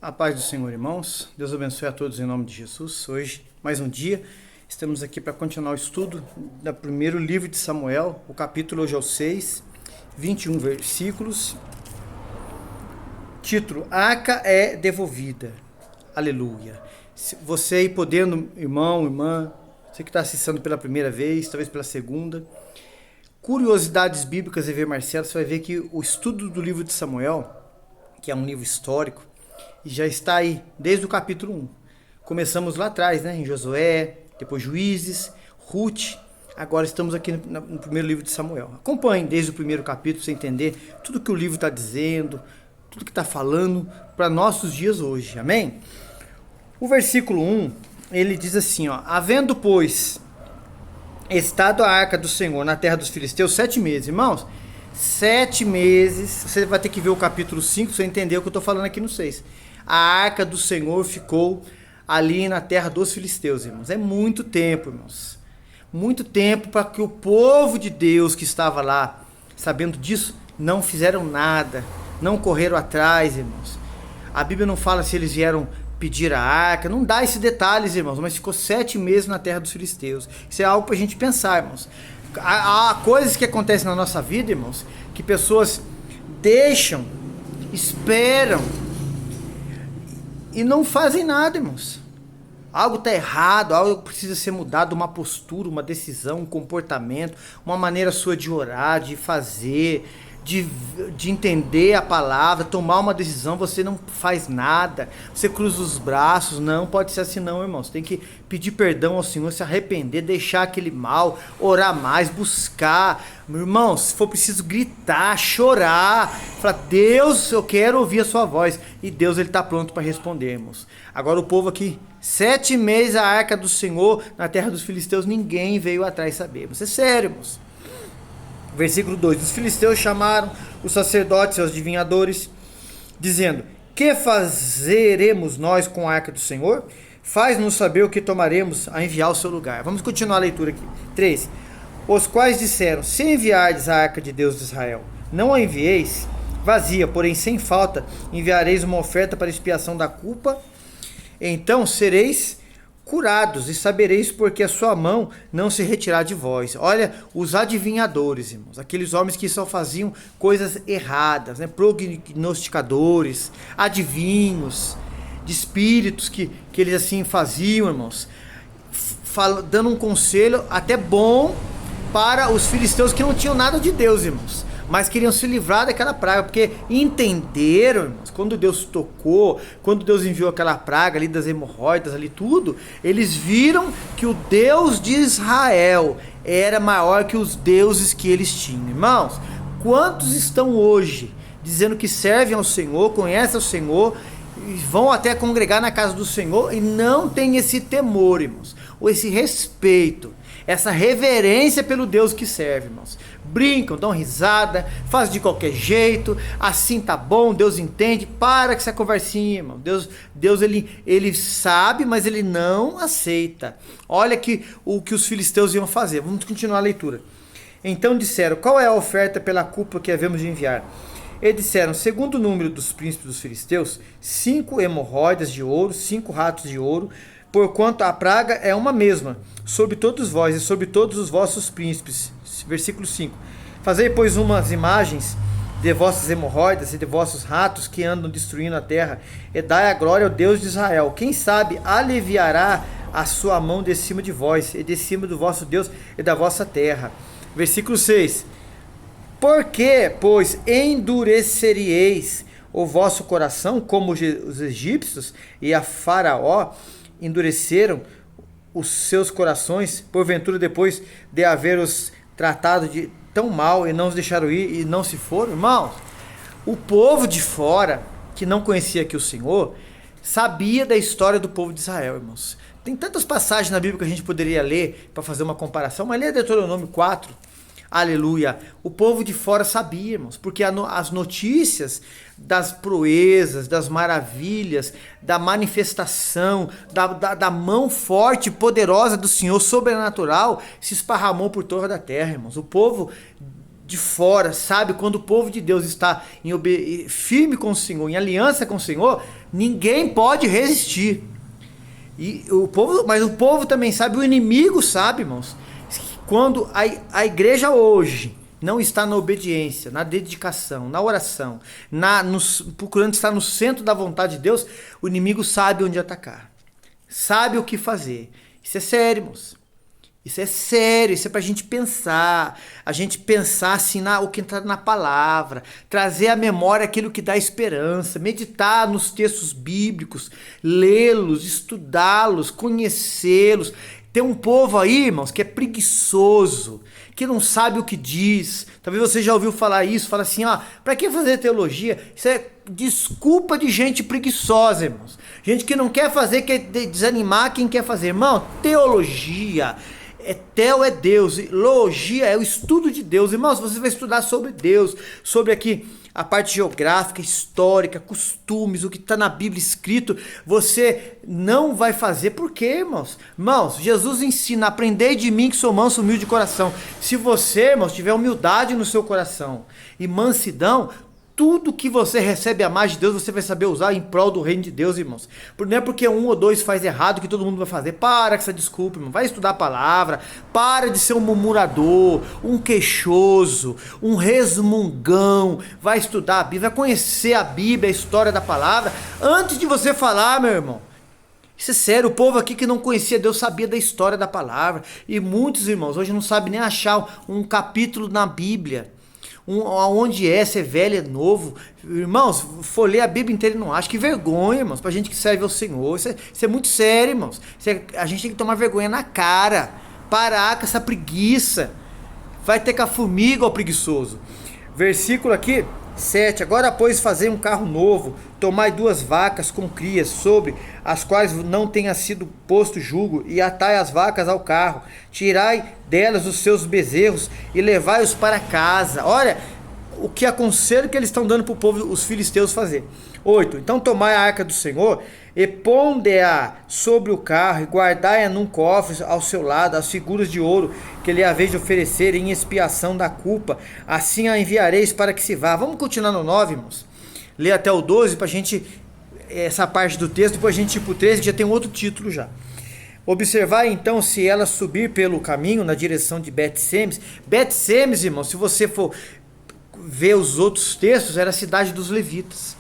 A paz do Senhor, irmãos. Deus abençoe a todos em nome de Jesus. Hoje, mais um dia, estamos aqui para continuar o estudo do primeiro livro de Samuel. O capítulo hoje é o 6, 21 versículos. Título: Arca é devolvida. Aleluia. Você aí podendo, irmão, irmã, você que está assistindo pela primeira vez, talvez pela segunda, curiosidades bíblicas e ver Marcelo, você vai ver que o estudo do livro de Samuel, que é um livro histórico, e já está aí desde o capítulo 1. Começamos lá atrás, né, em Josué, depois Juízes, Ruth, agora estamos aqui no primeiro livro de Samuel. Acompanhe desde o primeiro capítulo para você entender tudo que o livro está dizendo, tudo que está falando para nossos dias hoje, amém? O versículo 1, ele diz assim, ó: havendo, pois, estado a arca do Senhor na terra dos filisteus 7 meses, irmãos, 7 meses, você vai ter que ver o capítulo 5 para você entender o que eu estou falando aqui no 6. A arca do Senhor ficou ali na terra dos filisteus, irmãos. É muito tempo, irmãos. Muito tempo para que o povo de Deus que estava lá, sabendo disso, não fizeram nada, não correram atrás, irmãos. A Bíblia não fala se eles vieram pedir a arca, não dá esses detalhes, irmãos, mas ficou 7 meses na terra dos filisteus. Isso é algo para a gente pensar, irmãos. Há coisas que acontecem na nossa vida, irmãos, que pessoas deixam, esperam e não fazem nada, irmãos. Algo está errado, algo precisa ser mudado, uma postura, uma decisão, um comportamento, uma maneira sua de orar, de fazer, de entender a palavra, tomar uma decisão. Você não faz nada, você cruza os braços. Não pode ser assim não, irmãos. Tem que pedir perdão ao Senhor, se arrepender, deixar aquele mal, orar mais, buscar. Meu irmão, se for preciso gritar, chorar, falar: Deus, eu quero ouvir a sua voz. E Deus, ele está pronto para responder, irmãos. Agora o povo aqui, 7 meses a arca do Senhor na terra dos filisteus, ninguém veio atrás saber. Isso é sério, irmãos. Versículo 2: os filisteus chamaram os sacerdotes e os adivinhadores, dizendo: que fazeremos nós com a arca do Senhor? Faz-nos saber o que tomaremos a enviar ao seu lugar. Vamos continuar a leitura aqui. 3: os quais disseram: se enviardes a arca de Deus de Israel, não a envieis vazia, porém sem falta, enviareis uma oferta para expiação da culpa, então sereis curados e sabereis porque a sua mão não se retirar de vós. Olha, os adivinhadores, irmãos, aqueles homens que só faziam coisas erradas, né? Prognosticadores, adivinhos, de espíritos que eles assim faziam, irmãos, dando um conselho até bom para os filisteus que não tinham nada de Deus, irmãos, mas queriam se livrar daquela praga, porque entenderam, irmãos, quando Deus tocou, quando Deus enviou aquela praga ali das hemorroidas, ali tudo, eles viram que o Deus de Israel era maior que os deuses que eles tinham. Irmãos, quantos estão hoje dizendo que servem ao Senhor, conhecem o Senhor, vão até congregar na casa do Senhor e não tem esse temor, irmãos, ou esse respeito, essa reverência pelo Deus que serve, irmãos. Brincam, dão risada, fazem de qualquer jeito, assim tá bom, Deus entende. Para com essa conversinha, irmão. Deus ele sabe, mas ele não aceita. Olha que o que os filisteus iam fazer. Vamos continuar a leitura. Então disseram: qual é a oferta pela culpa que havemos de enviar? Eles disseram: segundo o número dos príncipes dos filisteus, 5 hemorroidas de ouro, 5 ratos de ouro, porquanto a praga é uma mesma, sobre todos vós e sobre todos os vossos príncipes. Versículo 5: fazei, pois, umas imagens de vossas hemorroidas e de vossos ratos que andam destruindo a terra, e dai a glória ao Deus de Israel. Quem sabe aliviará a sua mão de cima de vós, e de cima do vosso Deus e da vossa terra. Versículo 6: por que, pois, endureceríeis o vosso coração, como os egípcios e a Faraó endureceram os seus corações, porventura depois de haver-os tratado de tão mal, e não os deixaram ir e não se foram? Irmãos, o povo de fora, que não conhecia aqui o Senhor, sabia da história do povo de Israel, irmãos. Tem tantas passagens na Bíblia que a gente poderia ler para fazer uma comparação, mas lê Deuteronômio 4, aleluia. O povo de fora sabia, irmãos, porque as notícias das proezas, das maravilhas, da manifestação, da mão forte e poderosa do Senhor, sobrenatural, se esparramou por toda a terra, irmãos. O povo de fora sabe quando o povo de Deus está firme com o Senhor, em aliança com o Senhor, ninguém pode resistir. Mas o povo também sabe, o inimigo sabe, irmãos, quando a igreja hoje não está na obediência, na dedicação, na oração, procurando estar no centro da vontade de Deus, o inimigo sabe onde atacar, sabe o que fazer. Isso é sério, irmãos. Isso é sério, isso é pra gente pensar. A gente pensar assim o que está na palavra, trazer à memória aquilo que dá esperança, meditar nos textos bíblicos, lê-los, estudá-los, conhecê-los. Tem um povo aí, irmãos, que é preguiçoso, que não sabe o que diz. Talvez você já ouviu falar isso, fala assim, pra que fazer teologia? Isso é desculpa de gente preguiçosa, irmãos. Gente que não quer fazer, quer desanimar quem quer fazer. Irmão, teologia... Teo é Deus, logia é o estudo de Deus. Irmãos, você vai estudar sobre Deus, sobre aqui a parte geográfica, histórica, costumes, o que está na Bíblia escrito. Você não vai fazer, por quê, irmãos? Irmãos, Jesus ensina, aprendei de mim que sou manso, humilde de coração. Se você, irmãos, tiver humildade no seu coração e mansidão, tudo que você recebe a mais de Deus, você vai saber usar em prol do reino de Deus, irmãos. Não é porque um ou dois faz errado que todo mundo vai fazer. Para com essa desculpa, irmão. Vai estudar a palavra. Para de ser um murmurador, um queixoso, um resmungão. Vai estudar a Bíblia, vai conhecer a Bíblia, a história da palavra, antes de você falar, meu irmão. Isso é sério, o povo aqui que não conhecia Deus sabia da história da palavra. E muitos, irmãos, hoje não sabem nem achar um capítulo na Bíblia. Onde se é velho, é novo. Irmãos, for ler a Bíblia inteira e não acha. Que vergonha, irmãos, pra gente que serve ao Senhor. Isso é muito sério, irmãos. A gente tem que tomar vergonha na cara. Parar com essa preguiça. Vai ter com a formiga, ó preguiçoso. Versículo aqui, 7. Agora, pois, fazer um carro novo, tomai 2 vacas com crias, sobre as quais não tenha sido posto jugo, e atai as vacas ao carro, tirai delas os seus bezerros, e levai-os para casa. Olha, o que aconselho que eles estão dando para o povo, os filisteus, fazer. 8. Então tomai a arca do Senhor, e ponde-a sobre o carro, e guardai-a num cofre ao seu lado, as figuras de ouro que lhe haveis de oferecer em expiação da culpa, assim a enviareis para que se vá. Vamos continuar no 9, irmãos. Ler até o 12 para a gente, essa parte do texto, depois a gente ir para o 13, que já tem outro título já. Observar então se ela subir pelo caminho na direção de Bet-Semes. Bet-Semes, irmão, se você for ver os outros textos, era a cidade dos levitas.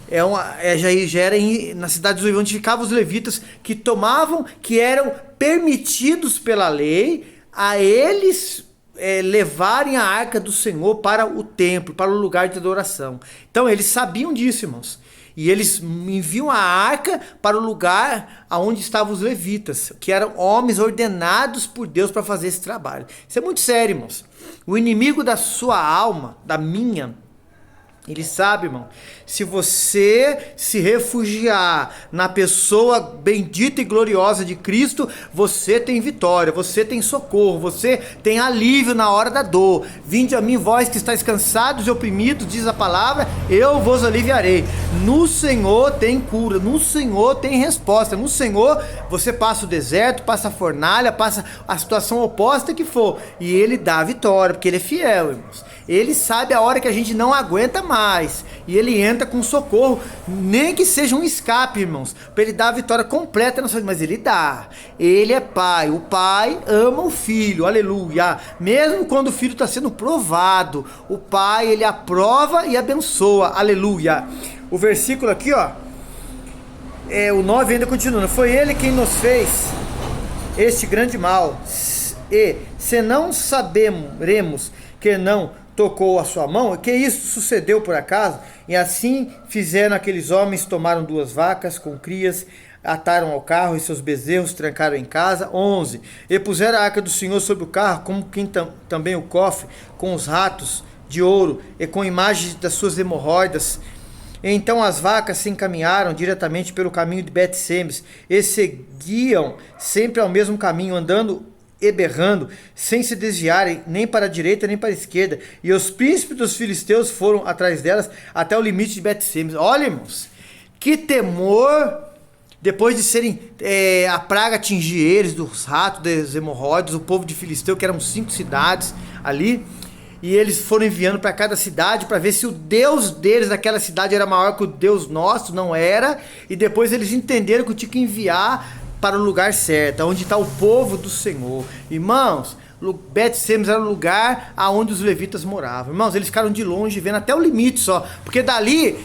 Já era na cidade dos levitas, onde ficavam os levitas que tomavam, que eram permitidos pela lei a eles levarem a arca do Senhor para o templo, para o lugar de adoração. Então eles sabiam disso, irmãos. E eles enviam a arca para o lugar onde estavam os levitas, que eram homens ordenados por Deus para fazer esse trabalho. Isso é muito sério, irmãos. O inimigo da sua alma, da minha, ele sabe, irmão, se você se refugiar na pessoa bendita e gloriosa de Cristo, você tem vitória, você tem socorro, você tem alívio na hora da dor. Vinde a mim, vós que estáis cansados e oprimidos, diz a palavra, eu vos aliviarei. No Senhor tem cura, no Senhor tem resposta, no Senhor você passa o deserto, passa a fornalha, passa a situação oposta que for, e Ele dá a vitória, porque Ele é fiel, irmãos. Ele sabe a hora que a gente não aguenta mais, e Ele entra com socorro, nem que seja um escape, irmãos, para Ele dar a vitória completa na sua vida, mas Ele dá. Ele é Pai, o Pai ama o Filho, aleluia. Mesmo quando o Filho está sendo provado, o Pai, Ele aprova e abençoa, aleluia. O versículo aqui, ó, o 9 ainda continuando, foi Ele quem nos fez este grande mal, e se não saberemos que não tocou a sua mão, que isso sucedeu por acaso, e assim fizeram aqueles homens, tomaram 2 vacas com crias, ataram ao carro e seus bezerros, trancaram em casa. 11. E puseram a arca do Senhor sobre o carro, como quem também o cofre, com os ratos de ouro e com imagens das suas hemorroidas. Então as vacas se encaminharam diretamente pelo caminho de Bet-Semes e seguiam sempre ao mesmo caminho, andando e berrando, sem se desviarem nem para a direita nem para a esquerda. E os príncipes dos filisteus foram atrás delas até o limite de Bet-Semes. Olha, irmãos, que temor, depois de serem a praga atingir eles, dos ratos, das hemorroides, o povo de Filisteu, que eram 5 cidades ali. e eles foram enviando para cada cidade para ver se o Deus deles naquela cidade era maior que o Deus nosso, não era, e depois eles entenderam que tinha que enviar para o lugar certo, onde está o povo do Senhor. Irmãos, Bet-Semes era o lugar aonde os levitas moravam. Irmãos, eles ficaram de longe, vendo até o limite só, porque dali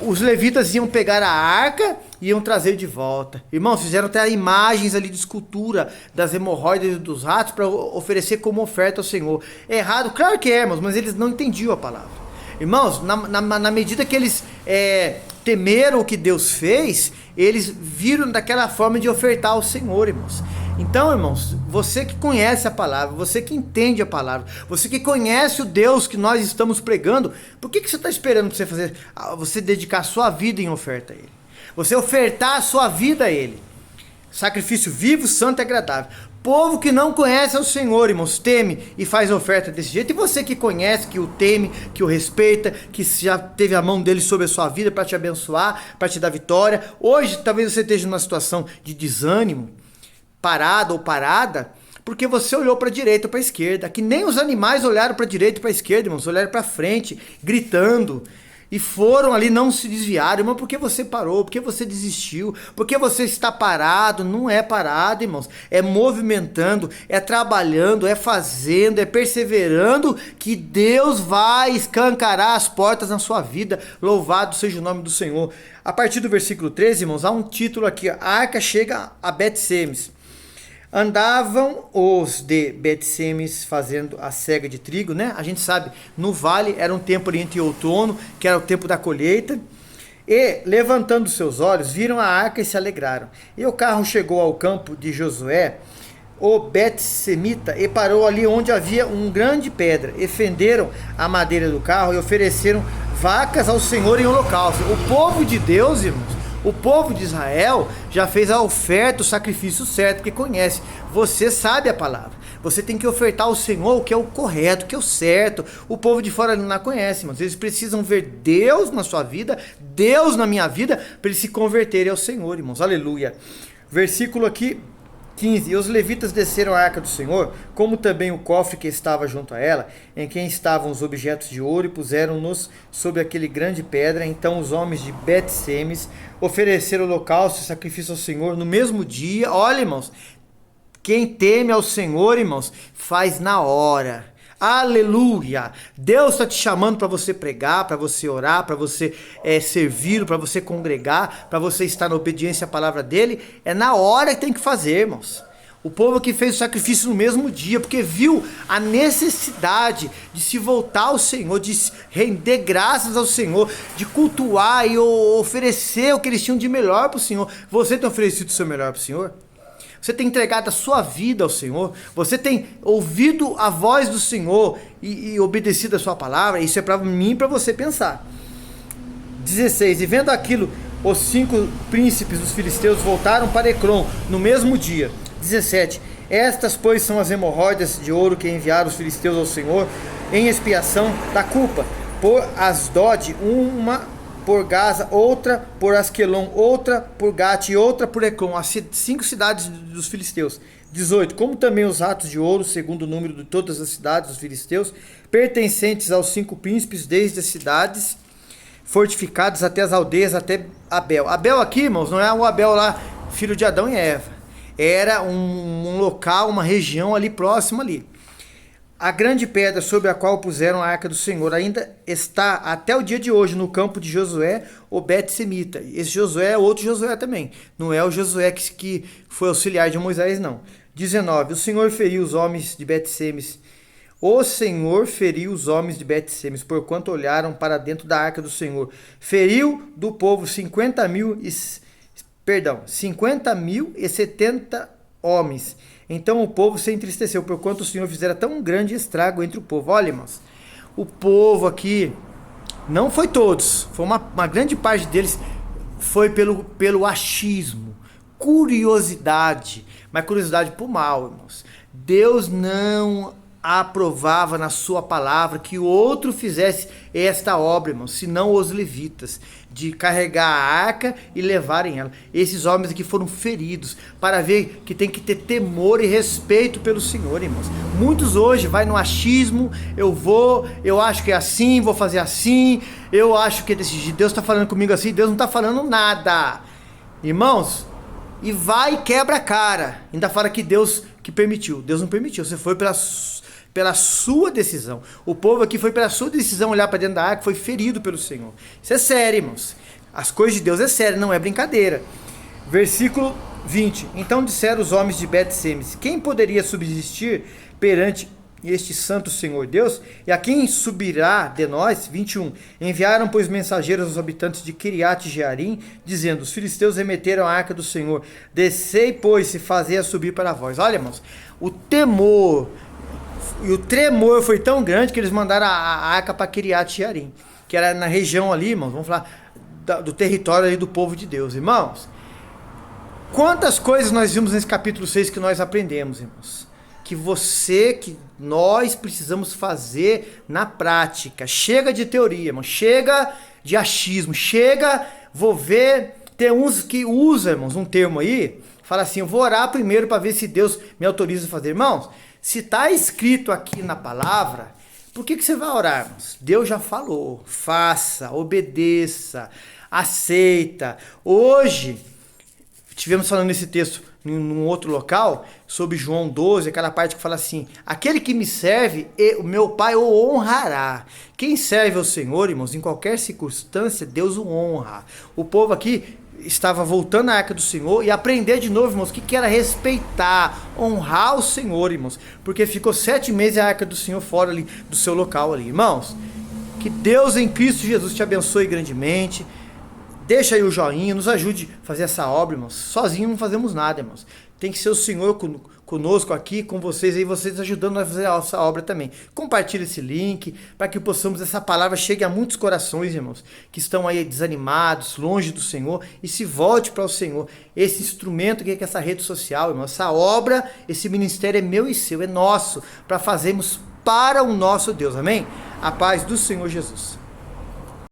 os levitas iam pegar a arca e iam trazer de volta. Irmãos, fizeram até imagens ali de escultura das hemorroidas e dos ratos para oferecer como oferta ao Senhor. É errado? Claro que é, irmãos, mas eles não entendiam a palavra. Irmãos, na medida que eles temeram o que Deus fez, eles viram daquela forma de ofertar ao Senhor, irmãos. Então, irmãos, você que conhece a palavra, você que entende a palavra, você que conhece o Deus que nós estamos pregando, por que você está esperando para você dedicar a sua vida em oferta a Ele? Você ofertar a sua vida a Ele. Sacrifício vivo, santo e agradável. Povo que não conhece o Senhor, irmãos, teme e faz oferta desse jeito. E você que conhece, que o teme, que o respeita, que já teve a mão dele sobre a sua vida para te abençoar, para te dar vitória. Hoje, talvez você esteja numa situação de desânimo, parado ou parada, porque você olhou para a direita ou para a esquerda. Que nem os animais olharam para a direita e para a esquerda, irmãos, olharam para frente, gritando. E foram ali, não se desviaram. Irmão, por que você parou? Por que você desistiu? Por que você está parado? Não é parado, irmãos. É movimentando, é trabalhando, é fazendo, é perseverando, que Deus vai escancarar as portas na sua vida. Louvado seja o nome do Senhor. A partir do versículo 13, irmãos, há um título aqui. A arca chega a Bet-Semes. Andavam os de Bet-Semes fazendo a cega de trigo, né? A gente sabe, no vale era um tempo ali entre outono, que era o tempo da colheita. E, levantando seus olhos, viram a arca e se alegraram. E o carro chegou ao campo de Josué, o Bet-Semita, e parou ali onde havia uma grande pedra. E fenderam a madeira do carro e ofereceram vacas ao Senhor em holocausto. O povo de Deus, irmãos, o povo de Israel já fez a oferta, o sacrifício certo, porque conhece. Você sabe a palavra. Você tem que ofertar ao Senhor o que é o correto, o que é o certo. O povo de fora não conhece, mas eles precisam ver Deus na sua vida, Deus na minha vida, para eles se converterem ao Senhor, irmãos. Aleluia. Versículo aqui 15. E os levitas desceram a arca do Senhor, como também o cofre que estava junto a ela, em quem estavam os objetos de ouro, e puseram-nos sobre aquele grande pedra. Então os homens de Bet-Semes ofereceram holocausto e sacrifício ao Senhor no mesmo dia. Olha, irmãos, quem teme ao Senhor, irmãos, faz na hora. Aleluia! Deus está te chamando para você pregar, para você orar, para você servir, para você congregar, para você estar na obediência à palavra dele. É na hora que tem que fazer, irmãos. O povo que fez o sacrifício no mesmo dia, porque viu a necessidade de se voltar ao Senhor, de render graças ao Senhor, de cultuar e oferecer o que eles tinham de melhor para o Senhor. Você tem oferecido o seu melhor para o Senhor? Você tem entregado a sua vida ao Senhor? Você tem ouvido a voz do Senhor e obedecido a sua palavra? Isso é para mim e para você pensar. 16. E vendo aquilo, os 5 príncipes dos filisteus voltaram para Ecrom no mesmo dia. 17. Estas, pois, são as hemorroidas de ouro que enviaram os filisteus ao Senhor em expiação da culpa. Por Asdod, uma por Gaza, outra por Asquelon, outra por Gate e outra por Ecrom, as 5 cidades dos filisteus. 18. Como também os ratos de ouro, segundo o número de todas as cidades dos filisteus, pertencentes aos 5 príncipes, desde as cidades fortificadas até as aldeias, até Abel. Abel aqui, irmãos, não é o Abel lá, filho de Adão e Eva. Era um local, uma região ali próxima ali. A grande pedra sobre a qual puseram a arca do Senhor ainda está até o dia de hoje no campo de Josué, o Bet-Semita. Esse Josué é outro Josué também. Não é o Josué que foi auxiliar de Moisés, não. 19. O Senhor feriu os homens de Bet-Semes. O Senhor feriu os homens de Bet-Semes, porquanto olharam para dentro da arca do Senhor. Feriu do povo 50.070 homens. Então o povo se entristeceu, porquanto o Senhor fizera tão grande estrago entre o povo. Olha, irmãos, o povo aqui, não foi todos, foi uma grande parte deles, foi pelo achismo, curiosidade, mas curiosidade por mal, irmãos. Deus não aprovava na sua palavra que o outro fizesse esta obra, irmãos, senão os levitas. de carregar a arca e levarem ela. Esses homens aqui foram feridos para ver que tem que ter temor e respeito pelo Senhor, irmãos. Muitos hoje vai no achismo, eu acho que é assim, vou fazer assim, eu acho que Deus está falando comigo assim, Deus não está falando nada. Irmãos, e vai e quebra a cara. Ainda fala que Deus que permitiu. Deus não permitiu, você foi pela sua decisão. O povo aqui foi pela sua decisão olhar para dentro da arca, foi ferido pelo Senhor. Isso é sério, irmãos. As coisas de Deus é sério, não é brincadeira. Versículo 20. Então disseram os homens de Bet-Semes: quem poderia subsistir perante este santo Senhor Deus? E a quem subirá de nós? 21. Enviaram, pois, mensageiros aos habitantes de Kiriat Jearim, dizendo: os filisteus remeteram a arca do Senhor. Descei, pois, e fazei-a subir para vós. Olha, irmãos, o temor e o tremor foi tão grande que eles mandaram a arca para Kiriat Jearim, que era na região ali, irmãos, vamos falar do território ali do povo de Deus. Irmãos, quantas coisas nós vimos nesse capítulo 6 que nós aprendemos, irmãos, que nós precisamos fazer na prática. Chega de teoria, irmão, chega de achismo, chega, vou ver, tem uns que usam, irmãos, um termo aí, fala assim: eu vou orar primeiro para ver se Deus me autoriza a fazer. Irmãos, se está escrito aqui na palavra, por que você vai orar, irmãos? Deus já falou, faça, obedeça, aceita. Hoje, tivemos falando nesse texto num outro local, sobre João 12, aquela parte que fala assim: aquele que me serve, o meu Pai o honrará. Quem serve ao Senhor, irmãos, em qualquer circunstância, Deus o honra. O povo aqui estava voltando à arca do Senhor e aprender de novo, irmãos, o que era respeitar, honrar o Senhor, irmãos, porque ficou 7 meses a arca do Senhor fora ali, do seu local ali. Irmãos, que Deus em Cristo Jesus te abençoe grandemente. Deixa aí o joinha, nos ajude a fazer essa obra, irmãos. Sozinho não fazemos nada, irmãos. Tem que ser o Senhor conosco aqui, com vocês aí, vocês ajudando a fazer essa obra também. Compartilhe esse link, para que possamos, essa palavra chegue a muitos corações, irmãos, que estão aí desanimados, longe do Senhor, e se volte para o Senhor. Esse instrumento que é essa rede social, irmão, essa obra, esse ministério é meu e seu, é nosso, para fazermos para o nosso Deus, amém? A paz do Senhor Jesus.